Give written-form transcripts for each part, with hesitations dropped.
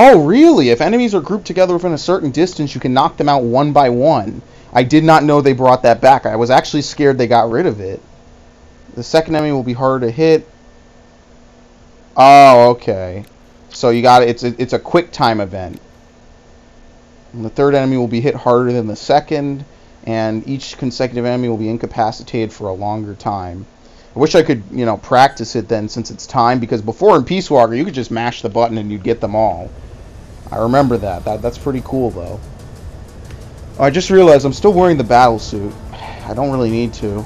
Oh, really? If enemies are grouped together within a certain distance, you can knock them out one by one. I did not know they brought that back. I was actually scared they got rid of it. The second enemy will be harder to hit. Oh, okay. So you got it. It's a quick time event. And the third enemy will be hit harder than the second, and each consecutive enemy will be incapacitated for a longer time. I wish I could, practice it then since it's time, because before in Peace Walker you could just mash the button and you'd get them all. I remember that. That's pretty cool though. Oh, I just realized I'm still wearing the battle suit. I don't really need to.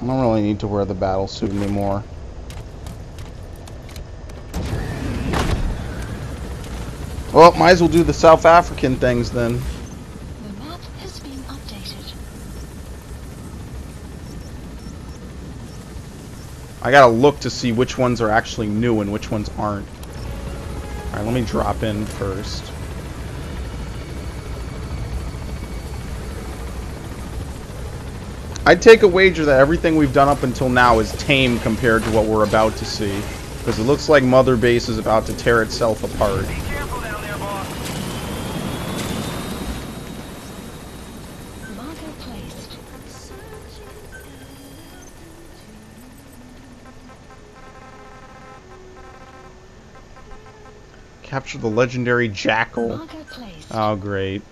I don't really need to wear the battle suit anymore. Well, might as well do the South African things then. The map has been updated. I gotta look to see which ones are actually new and which ones aren't. Alright, let me drop in first. I'd take a wager that everything we've done up until now is tame compared to what we're about to see. Because it looks like Mother Base is about to tear itself apart. Be careful down there, boss. Marker placed. Capture the legendary Jackal. Marker placed. Oh, great.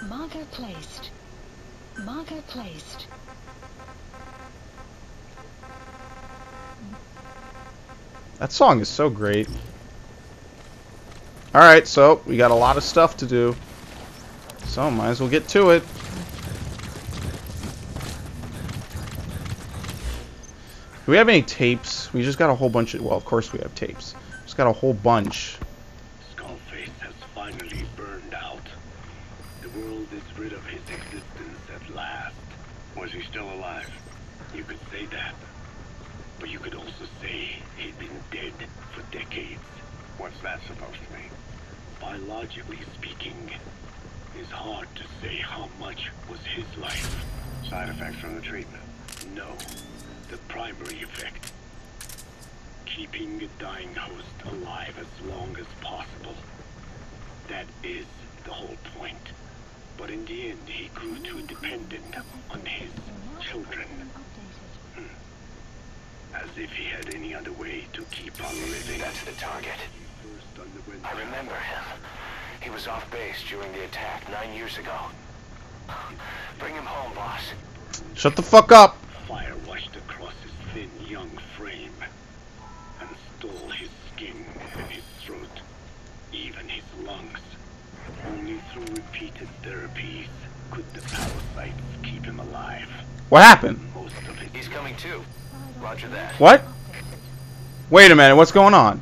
Marker placed. Marker placed. That song is so great. Alright, so we got a lot of stuff to do. So might as well get to it. Do we have any tapes? We just got a whole bunch of... Well, of course we have tapes. Just got a whole bunch. Skullface has finally burned out. The world is rid of his existence at last. Was he still alive? You could say that. But you could also say he'd been dead for decades. What's that supposed to mean? Biologically speaking, it's hard to say how much was his life. Side effects from the treatment? No. The primary effect. Keeping a dying host alive as long as possible. That is the whole point. But in the end, he grew too dependent on his children. As if he had any other way to keep on living. That's the target. I remember him. He was off base during the attack 9 years ago. Bring him home, boss. Shut the fuck up! Fire washed across his thin young frame and stole his skin and his throat, even his lungs. Only through repeated therapies could the parasites keep him alive. What happened? Most of it. He's coming too. Roger that. What? Wait a minute, what's going on?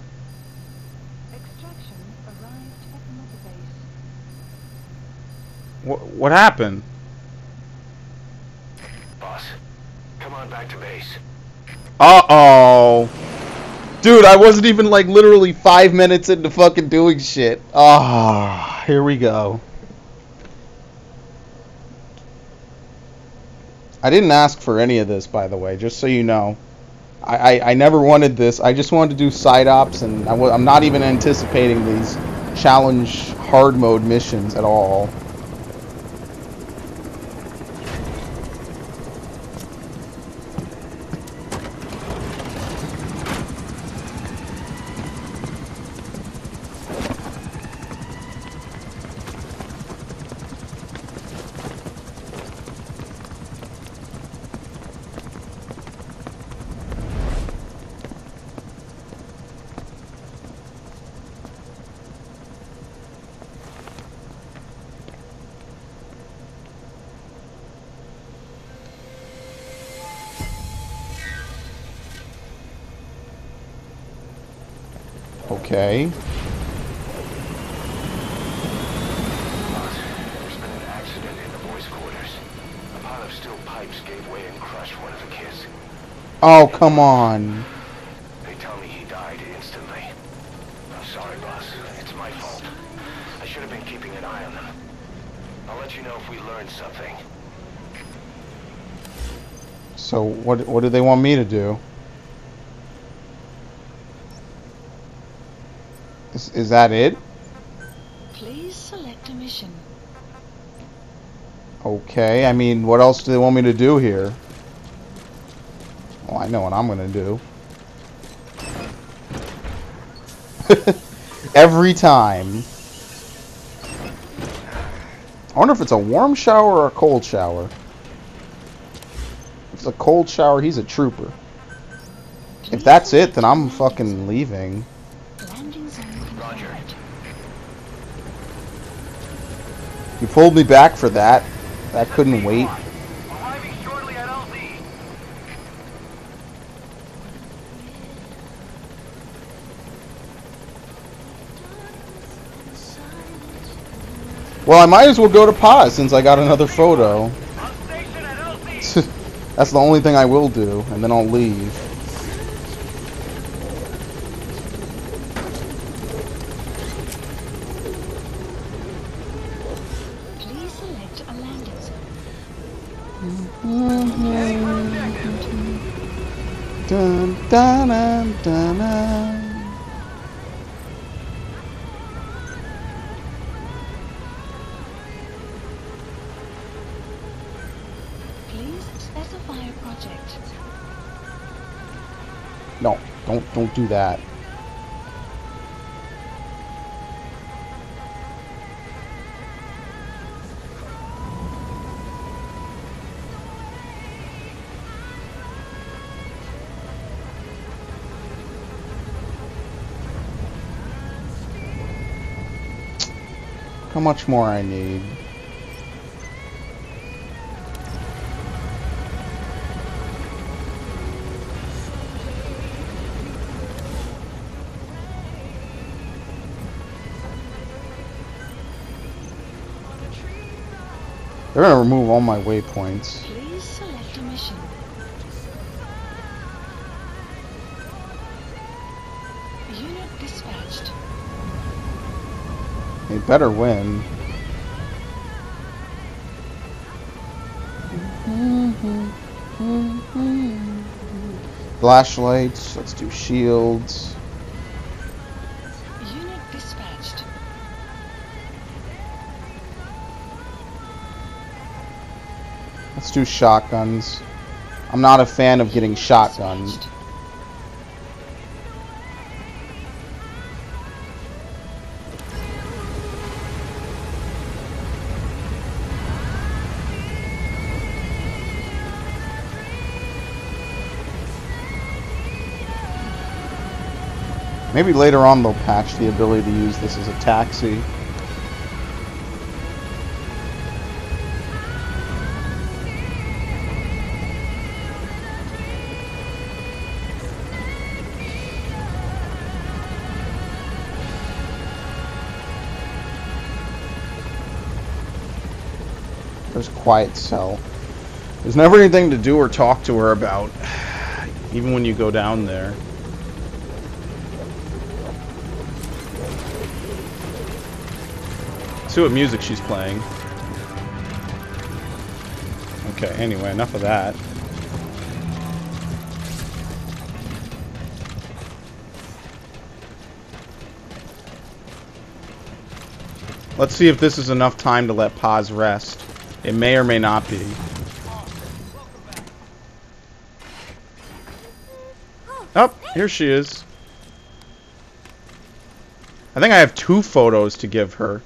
Extraction arrived at Mother Base. What happened? Boss, come on back to base. Uh-oh. Dude, I wasn't even like literally 5 minutes into fucking doing shit. Ah, here we go. I didn't ask for any of this, by the way, just so you know. I never wanted this. I just wanted to do side ops, and I'm not even anticipating these challenge hard mode missions at all. Okay. Boss, there's been an accident in the boys' quarters. A pile of steel pipes gave way and crushed one of the kids. Oh, come on. They tell me he died instantly. I'm sorry, boss. It's my fault. I should have been keeping an eye on them. I'll let you know if we learned something. So what do they want me to do? Is that it? Please select a mission. Okay, I mean, what else do they want me to do here? Well, I know what I'm gonna do. Every time. I wonder if it's a warm shower or a cold shower. If it's a cold shower, he's a trooper. If that's it, then I'm fucking leaving. Landing zone confirmed. You pulled me back for that. That couldn't wait. Arriving shortly at LZ. Well, I might as well go to pause since I got another photo. On station at LZ. That's the only thing I will do, and then I'll leave. Please select a landing zone. Dun, dun, dun, dun, dun. Please specify a project. No, don't do that. How much more I need? They're gonna remove all my waypoints. Please select a mission. Unit dispatched. They better win. Flashlights. Let's do shields. Unit dispatched. Let's do shotguns. I'm not a fan of getting shotgunned. Dispatched. Maybe later on they'll patch the ability to use this as a taxi. There's Quiet Cell. There's never anything to do or talk to her about, even when you go down there. See what music she's playing. Okay, anyway, enough of that. Let's see if this is enough time to let Paz rest. It may or may not be. Oh, here she is. I think I have 2 photos to give her.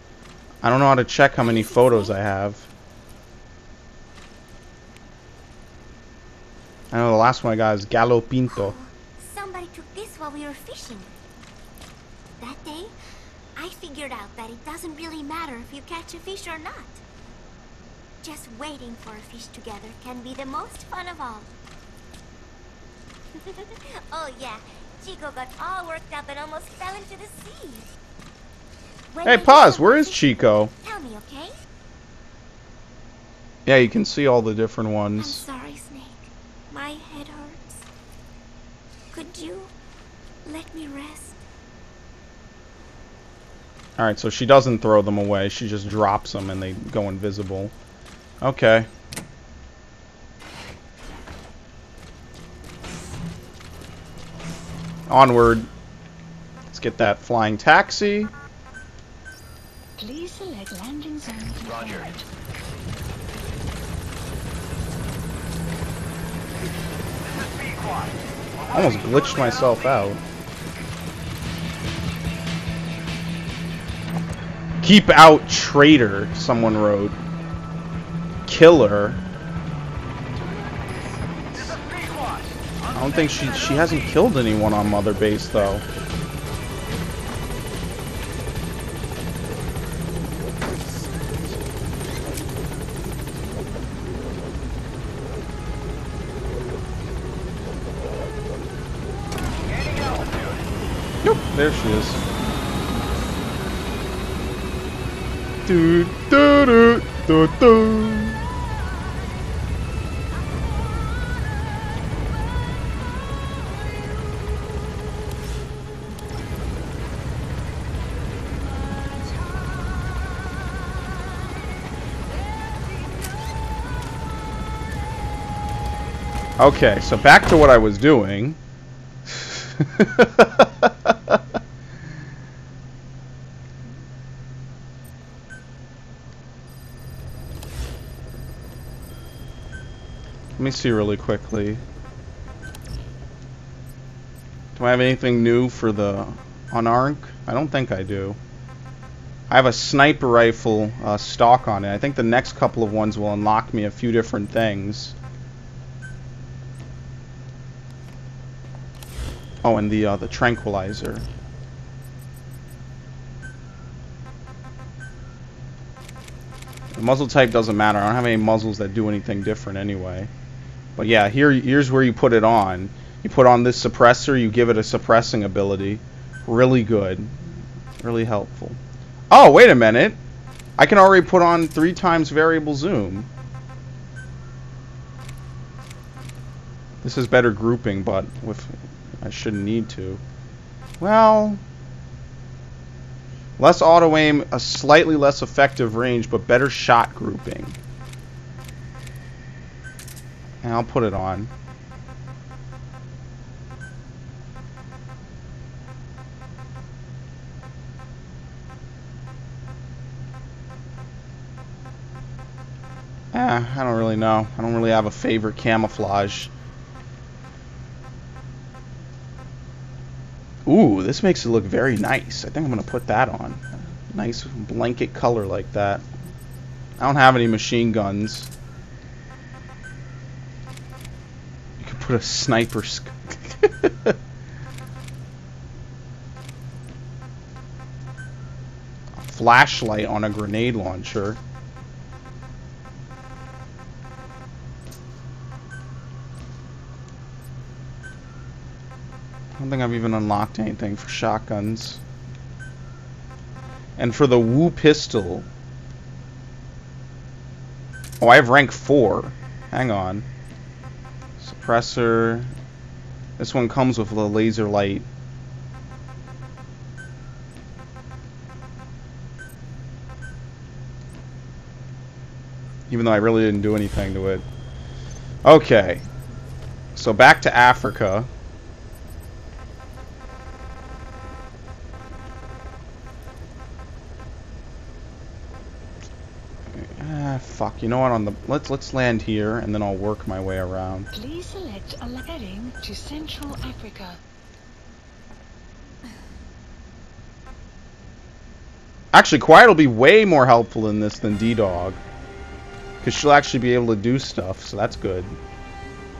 I don't know how to check how many photos I have. I know the last one I got is Gallo Pinto. Somebody took this while we were fishing. That day, I figured out that it doesn't really matter if you catch a fish or not. Just waiting for a fish together can be the most fun of all. Oh yeah, Chico got all worked up and almost fell into the sea. Hey, pause. Where is Chico? Tell me, okay? Yeah, you can see all the different I'm ones. sorry, Snake. My head hurts. Could you let me rest? Alright, so she doesn't throw them away. She just drops them and they go invisible. Okay. Onward. Let's get that flying taxi. Please select landing zone to the Roger. right. Almost glitched myself out. Keep out, traitor, someone wrote. Killer. I don't think she hasn't killed anyone on Mother Base, though. Nope, there she is. Do do do do do. Okay, so back to what I was doing. Let me see really quickly. Do I have anything new for the unarc? I don't think I do. I have a sniper rifle stock on it. I think the next couple of ones will unlock me a few different things. Oh, and the tranquilizer. The muzzle type doesn't matter. I don't have any muzzles that do anything different anyway. But yeah, here's where you put it on. You put on this suppressor, you give it a suppressing ability. Really good. Really helpful. Oh, wait a minute. I can already put on 3 times variable zoom. This is better grouping, but with I shouldn't need to. Well, less auto aim, a slightly less effective range, but better shot grouping. And I'll put it on. I don't really know. I don't really have a favorite camouflage. Ooh, this makes it look very nice. I think I'm going to put that on. Nice blanket color like that. I don't have any machine guns. You could put a sniper a flashlight on a grenade launcher. I don't think I've even unlocked anything for shotguns. And for the Woo pistol... Oh, I have rank 4. Hang on. Suppressor. This one comes with a laser light. Even though I really didn't do anything to it. Okay. So back to Africa. Fuck, you know what, on the let's land here and then I'll work my way around. Please select a heading to Central Africa. Actually, Quiet will be way more helpful in this than D-Dog. Because she'll actually be able to do stuff, so that's good.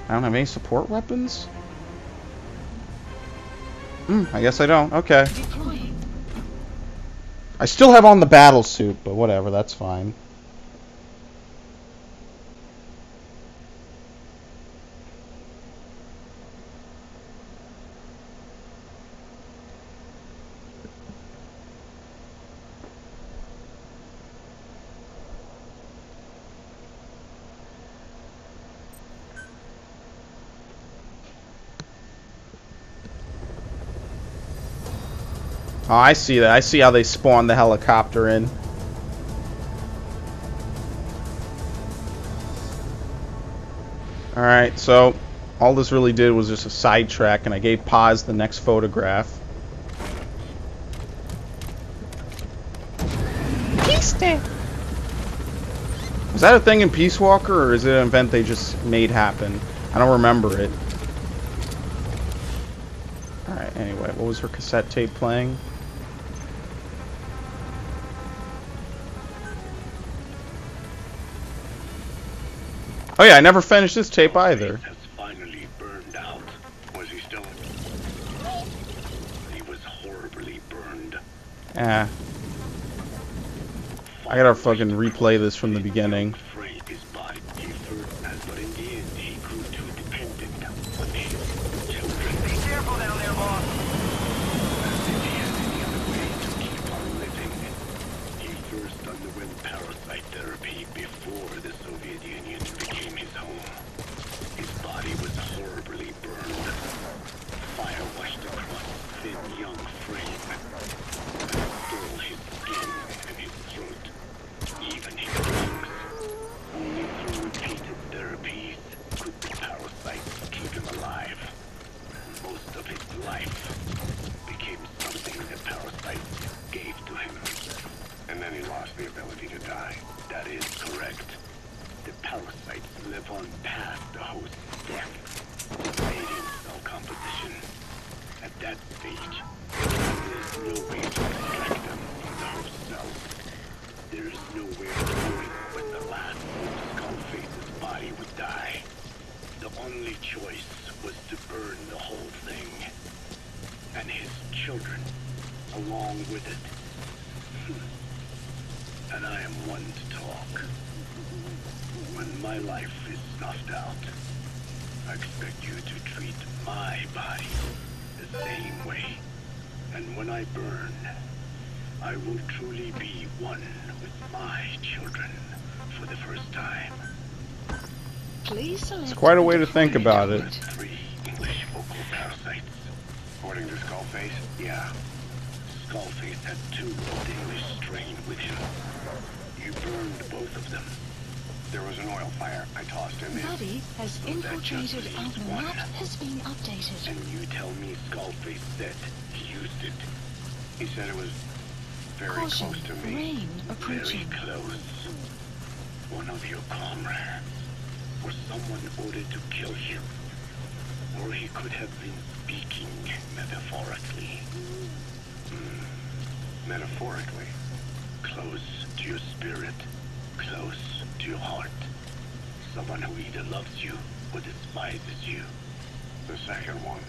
I don't have any support weapons? I guess I don't. Okay. Deploying. I still have on the battle suit, but whatever, that's fine. Oh, I see that. I see how they spawn the helicopter in. Alright, so All this really did was just a sidetrack, and I gave pause the next photograph. Was that a thing in Peace Walker, or is it an event they just made happen? I don't remember it. Alright, anyway, what was her cassette tape playing? Oh yeah, I never finished this tape either. Has finally burned out. Was he still? He was horribly burned. Ah. I gotta fucking replay this from the beginning. Afraid his body deferred, but in the end he grew too dependent on his children. Be careful down there, boss. As if he had any other way to keep on living. He first underwent parasite therapy before the Soviet Union became his home. His body was horribly burned. Fire washed across his thin young frame and stole his skin and his throat, even his lungs. Only through repeated therapies could the parasites keep him alive. Most of his life became something the parasites gave to him. And then he lost the ability to die. That is correct. The parasites live on past the host's death. Radiant cell composition. At that stage, there is no way to extract them from the host cells. There is nowhere going but the last Skullface's body would die. The only choice was to burn the whole thing. And his children along with it. And I am one to talk. When my life is snuffed out, I expect you to treat my body the same way. And when I burn, I will truly be one with my children for the first time. Please select. It's quite a way to think about it. 3 English vocal parasites. According to Skullface? Yeah. Skullface had 2 of the English strain with him. You burned both of them. There was an oil fire. I tossed in this. Buddy has So that just infiltrated leaves and the one. map has been updated. And you tell me Skullface said he used it. He said it was very Caution, close to me. rain Very approaching. close. One of your comrades. Or someone ordered to kill you. Or he could have been speaking metaphorically. Metaphorically. Close to your spirit. Close to your heart. Someone who either loves you or despises you. The second one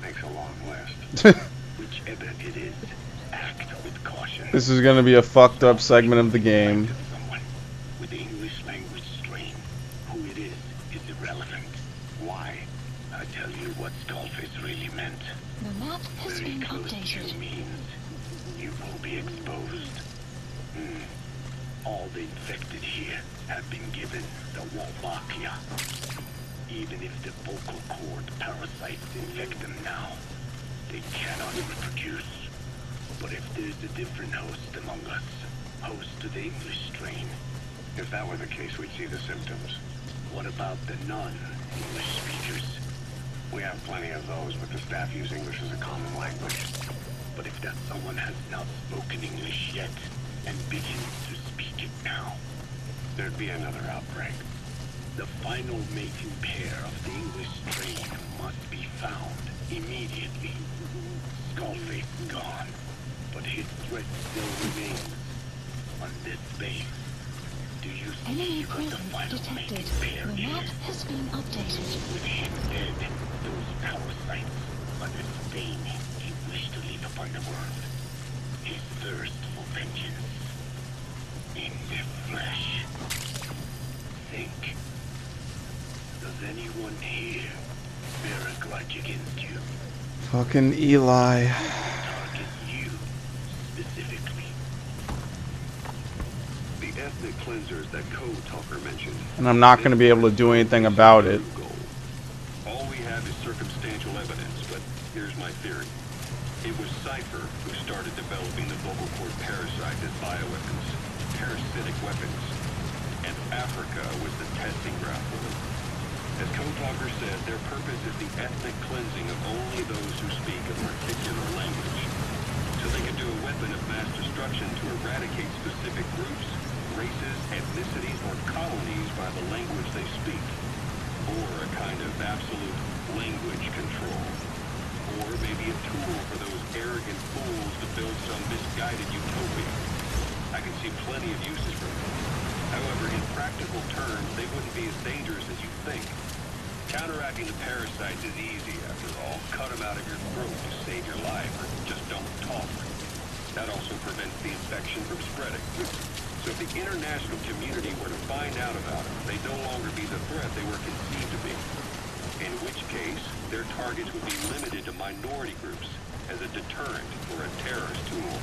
makes a long list. Whichever it is, act with caution. This is gonna be a fucked up segment of the game. Someone with the English language strain. Who it is irrelevant. Why? I tell you what Skullface really meant. The map has Very been close to updated. you means you will be exposed. All the infected here have been given the Wolbachia. Even if the vocal cord parasites infect them now, they cannot reproduce. But if there's a different host among us, host to the English strain, if that were the case, we'd see the symptoms. What about the non-English speakers? We have plenty of those, but the staff use English as a common language. But if that someone has not spoken English yet, and begins to speak it now, there'd be another outbreak. The final mating pair of the English strain must be found immediately. Skullface is gone, but his threat still remains. On this base, do you see Enemy what the presence final detected. mating pair The map is? has been updated. With him dead, those parasites are disdaining English to live upon the world. His thirst for vengeance in the flesh. Think. Does anyone here bear a grudge against you? Fucking Eli. Target you specifically. The ethnic cleansers that Code Talker mentioned. And I'm not gonna be able to do anything about it. All we have is circumstantial evidence, but here's my theory. It was Cypher who started developing the vocal cord parasite as bioweapons, parasitic weapons, and Africa was the testing ground for them. As Code Talker said, their purpose is the ethnic cleansing of only those who speak a particular language. So they can do a weapon of mass destruction to eradicate specific groups, races, ethnicities, or colonies by the language they speak. Or a kind of absolute language control. Or maybe a tool for those arrogant fools to build some misguided utopia. I can see plenty of uses for them. However, in practical terms, they wouldn't be as dangerous as you think. Counteracting the parasites is easy, after all. Cut them out of your throat to save your life, or just don't talk. That also prevents the infection from spreading. So if the international community were to find out about them, they'd no longer be the threat they were conceived to be. In which case, their targets would be limited to minority groups as a deterrent or a terrorist tool.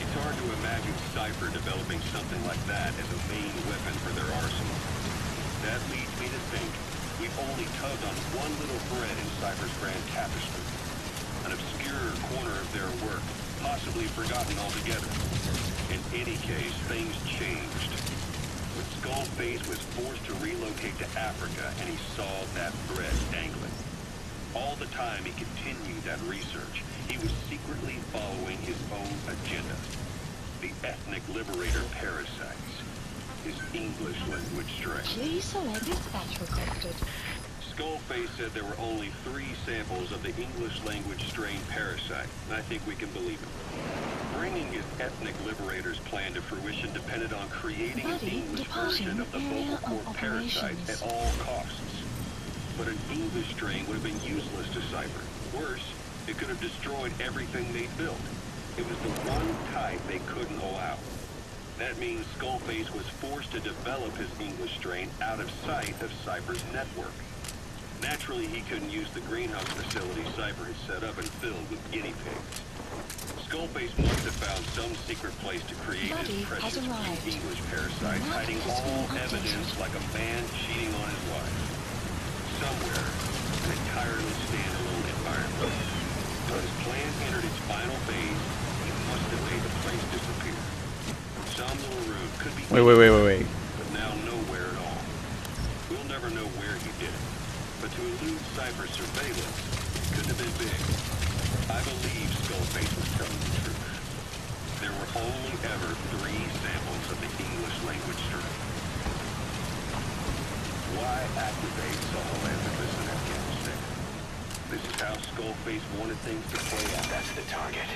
It's hard to imagine Cypher developing something like that as a main weapon for their arsenal. That leads me to think we've only tugged on one little thread in Cypher's grand tapestry. An obscure corner of their work, possibly forgotten altogether. In any case, things changed. When Skullface was forced to relocate to Africa and he saw that thread dangling. All the time he continued that research, he was secretly following his own agenda. The ethnic liberator parasites. His English language strain. Please select as requested. Skullface said there were only 3 samples of the English language strain parasite, and I think we can believe him. Bringing his ethnic liberator's plan to fruition depended on creating an English version of the vocal cord parasites at all costs. But an English strain would have been useless to Cypher. Worse, it could have destroyed everything they'd built. It was the one type they couldn't allow. That means Skullface was forced to develop his English strain out of sight of Cypher's network. Naturally, he couldn't use the greenhouse facility Cypher had set up and filled with guinea pigs. Skullface must have found some secret place to create his precious English parasites, hiding all evidence like a man cheating on his wife. Somewhere, an entirely standalone environment. When his plan entered its final phase, he must have made the place disappear. Some little room could be Wait. but now nowhere at all. We'll never know where he did it. But to elude Cypher's surveillance, it couldn't have been big. I believe Skullface was telling the truth. There were only ever 3 samples of the English language strain. Why activate Sahelanthropus in Afghanistan? This is how Skullface wanted things to play out. That's the target.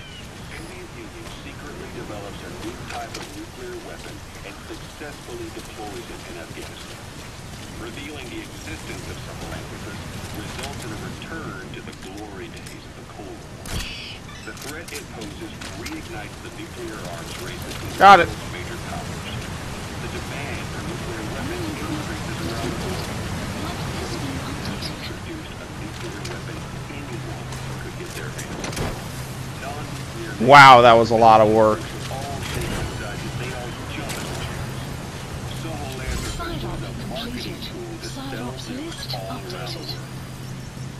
Soviet Union secretly develops a new type of nuclear weapon and successfully deploys it in Afghanistan. Revealing the existence of Sahelanthropus results in a return to the glory days of the Cold War. The threat it poses reignites the nuclear arms race between Got it. the major powers. The demand for nuclear weapons increases around the world. Introduced a nuclear weapon anyone could get their hands on. Non-nuclear Wow, that was a lot of work. all sacred sizes, they all jump at the chance. Sahelanthropus was a marketing tool to sell nukes all around the world.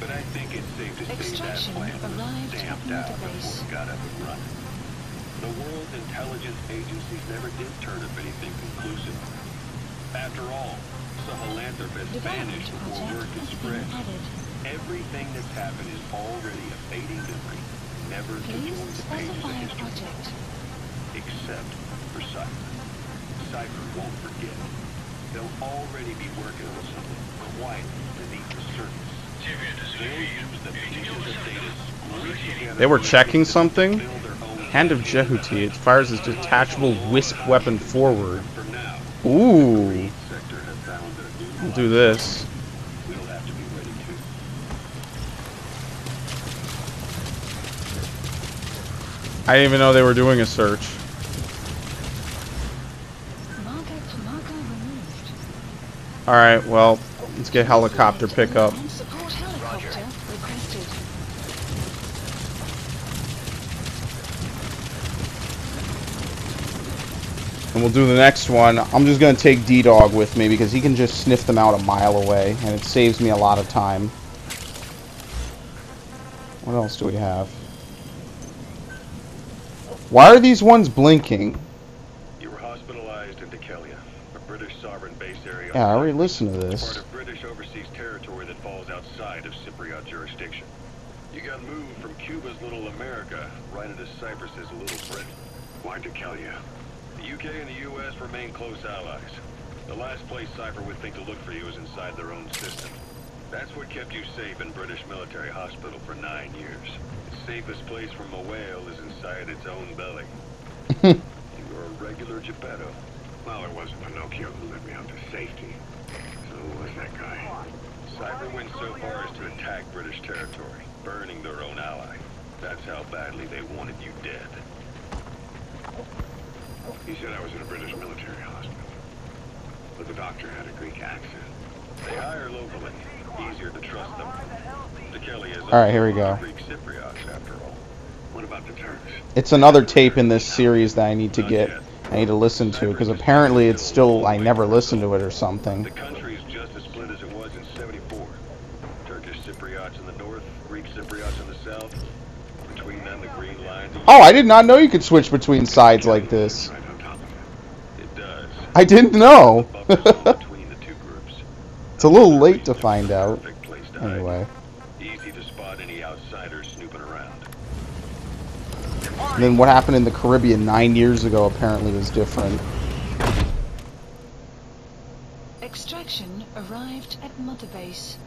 But I think it's safe to say that plan was stamped out before it got up and running. The world's intelligence agencies never did turn up anything conclusive. After all, Sahelanthropus vanished before word could spread. Everything that's happened is already a fading memory, never to join the pages of history. Except for Cypher. Cypher won't forget. They'll already be working on something quiet beneath the surface. They'll use the pieces of data spliced together. They were checking something? to build their own Hand of Jehuti. It fires its detachable wisp weapon forward. For now, Ooh. the sector has found a new We'll do this. We'll have to be ready too. I didn't even know they were doing a search. Marker removed. Alright, well, let's get helicopter pickup. And support helicopter requested. And we'll do the next one. I'm just going to take D-Dog with me because he can just sniff them out a mile away. And it saves me a lot of time. What else do we have? Why are these ones blinking? You were hospitalized in Dekelia, a British sovereign base area. Yeah, I already listened to Part this. of British overseas territory. jurisdiction. You got moved from Cuba's Little America right into Cyprus's Little Britain. Why'd they kill you? The UK and the US remain close allies. The last place Cypher would think to look for you is inside their own system. That's what kept you safe in British military hospital for 9 years. The safest place from a whale is inside its own belly. You were a regular Geppetto. Well, it wasn't Pinocchio who led me out to safety. So who was that guy? Cypher went so far as to attack British territory, burning their own ally. That's how badly they wanted you dead. He said I was in a British military hospital. But the doctor had a Greek accent. They hire locally. Easier to trust them. The Kelly is Alright, here we go. Greek Cypriots, after all. What about the Turks? It's another tape in this series that I need to get. I need to listen to, because apparently it's still, I never listened to it or something. The country is just as split as it was in 74. Turkish Cypriots in the north, Greek Cypriots in the south. Between them, the green line. Oh, I did not know you could switch between sides like this. Right on top of it. It does. I didn't know. Between the two groups. It's a little late to find out. Perfect place to hide. Anyway. Easy to spot any outsiders snooping around. And then what happened in the Caribbean 9 years ago apparently was different. Extraction arrived at Mother Base.